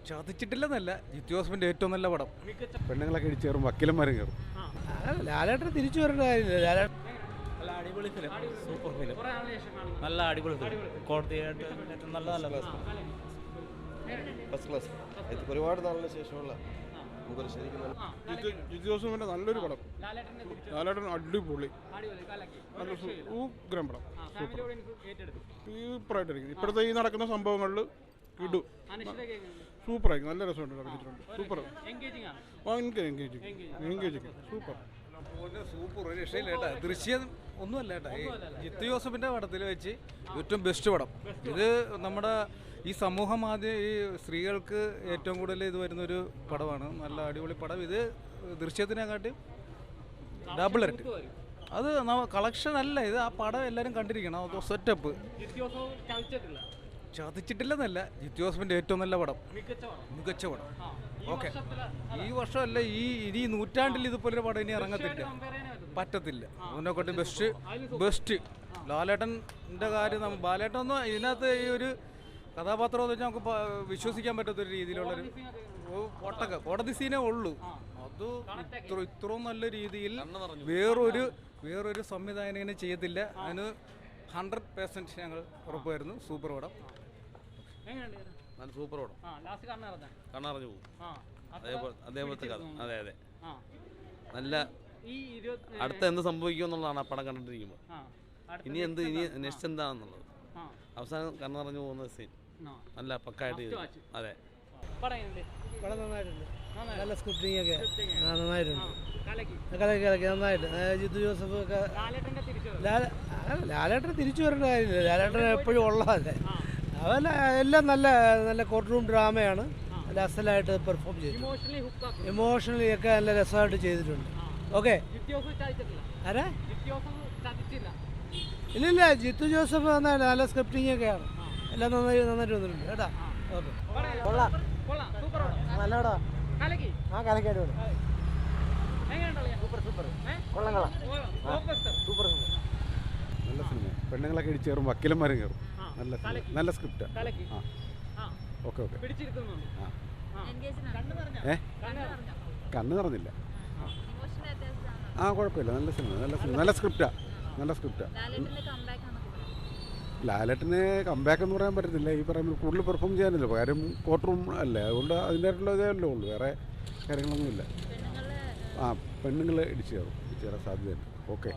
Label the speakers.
Speaker 1: ചതിച്ചിട്ടില്ലെന്നല്ല, ജിത്തു ജോസഫിന്റെ ഏറ്റവും നല്ല പടം.
Speaker 2: പെണ്ണുങ്ങളൊക്കെ ഇടിച്ചു കയറും, വക്കീലന്മാരും കയറും.
Speaker 3: ലാലേട്ടൻ തിരിച്ചു വരേണ്ട കാര്യമില്ല. ലാലേട്ടൻ
Speaker 4: നല്ല അടിപൊളി ഫിലിം, സൂപ്പർ ഫിലിം, നല്ല അടിപൊളി ഫിലിം, കോടതിയായിട്ട് നല്ല നല്ല
Speaker 5: ഫസ്റ്റ് ക്ലാസ്. ഒരുപാട് നാളിന് ശേഷമുള്ള
Speaker 2: ജിത്തു ജോസഫിന്റെ നല്ലൊരു പടം. ലാലേട്ടൻ അടിപൊളി, നല്ല ഉഗ്രം പടം, സൂപ്പറായിട്ടിരിക്കും. ഇപ്പോഴത്തെ ഈ നടക്കുന്ന സംഭവങ്ങളിൽ ഇടും, സൂപ്പറായിരിക്കും, നല്ല രസമുണ്ട്. സൂപ്പർ, എൻഗേജിങ്, സൂപ്പർ
Speaker 1: സൂപ്പർ, ഒരു രക്ഷയില്ല കേട്ടാ. ദൃശ്യം ഒന്നുമല്ല കേട്ടാ, ഈ ജിത്തു ജോസഫിന്റെ പടത്തിൽ വെച്ച് ഏറ്റവും ബെസ്റ്റ് പടം ഇത്. നമ്മുടെ ഈ സമൂഹ മാധ്യമ ഈ സ്ത്രീകൾക്ക് ഏറ്റവും കൂടുതൽ ഇത് വരുന്നൊരു പടമാണ്. നല്ല അടിപൊളി പടം ഇത്. ദൃശ്യത്തിനെക്കാട്ടി ഡബിൾ ഇരട്ടി. അത് കളക്ഷൻ അല്ല ഇത്, ആ പടം എല്ലാവരും കണ്ടിരിക്കണം. അത് സെറ്റപ്പ്. ചതിച്ചിട്ടില്ലെന്നല്ല, ജിത്തു ജോസഫിന്റെ ഏറ്റവും നല്ല പടം, മികച്ച പടം. ഓക്കെ, ഈ വർഷമല്ല, ഈ നൂറ്റാണ്ടിൽ ഇതുപോലൊരു പടം ഇനി ഇറങ്ങത്തില്ല, പറ്റത്തില്ല. അതിനെക്കൊണ്ട് ബെസ്റ്റ് ലാലേട്ടൻ്റെ കാര്യം. ബാലേട്ടൻ ഒന്നും ഇതിനകത്ത് ഈ ഒരു കഥാപാത്രം എന്ന് വെച്ചാൽ നമുക്ക് വിശ്വസിക്കാൻ പറ്റാത്തൊരു രീതിയിലുള്ളൊരു കോടതി സീനേ ഉള്ളൂ. അത് ഇത്രയും നല്ല രീതിയിൽ വേറൊരു സംവിധായകനെ ചെയ്യത്തില്ല. അതിന് 100% ഞങ്ങൾ ഉറപ്പായിരുന്നു. സൂപ്പർ പടം,
Speaker 5: സൂപ്പർ പടം, കണ്ണറിഞ്ഞു പോകും. അതേപോലത്തെ കഥ. അതെ അതെ, നല്ല. അടുത്ത എന്ത് സംഭവിക്കുമെന്നുള്ളതാണ് ആ പടം കണ്ടിട്ടിരിക്കുമ്പോൾ. ഇനി നെക്സ്റ്റ് എന്താണെന്നുള്ളത് അവസാനം കണ്ണറിഞ്ഞു പോകുന്ന സീൻ നല്ല പക്കായിട്ട്. അതെ,
Speaker 3: പടം നന്നായിട്ടുണ്ട്, നല്ല സ്ക്രിപ്റ്റിംഗ് ഒക്കെ നന്നായിട്ടുണ്ട്. കലക്കി നന്നായിട്ട്. ജിത്തു ജോസഫ് ഒക്കെ ലാലേട്ടൻ തിരിച്ചു വരേണ്ട കാര്യമില്ല. ലാലേട്ടൻ എപ്പോഴും ഉള്ളതല്ലേ. അതല്ല, എല്ലാം നല്ല നല്ല കോർട്ട് റൂം ഡ്രാമയാണ്. നല്ല അസലായിട്ട് പെർഫോം ചെയ്തു. ഇമോഷണലി ഒക്കെ നല്ല രസമായിട്ട് ചെയ്തിട്ടുണ്ട്. ഓക്കെ, ആരാ? ഇല്ലില്ല, ജിത്തു ജോസഫ് നന്നായിട്ട് നല്ല സ്ക്രിപ്റ്റിംഗ് ഒക്കെയാണ്. എല്ലാം നന്നായിട്ട് വന്നിട്ടുണ്ട് കേട്ടാ. ഓക്കെ, നല്ല പടം. ആ കലക്കായിട്ട്
Speaker 2: നല്ല സിനിമ. പെണ്ണുങ്ങളൊക്കെ ഇടിച്ചു കയറും, വക്കീലന്മാരും കയറും. നല്ല സ്ക്രിപ്റ്റ്. ഓക്കെ, കണ്ണ് നിറഞ്ഞില്ല. കുഴപ്പമില്ല, നല്ല സിനിമ, നല്ല സ്ക്രിപ്റ്റാ. ലാലേട്ടന് കംബാക്ക് എന്ന് പറയാൻ പറ്റത്തില്ല. ഈ പറയുമ്പോൾ കൂടുതൽ പെർഫോം ചെയ്യാനില്ല, കാര്യം കോർട്ട് റൂം അല്ലേ, അതുകൊണ്ട് അതിൻ്റെതായിട്ടുള്ള ഇതേ ഉള്ളൂ, വേറെ കാര്യങ്ങളൊന്നുമില്ല. പെണ്ണുങ്ങൾ ഇടിച്ചു കയറും സാധ്യതയുണ്ട്. ഓക്കെ.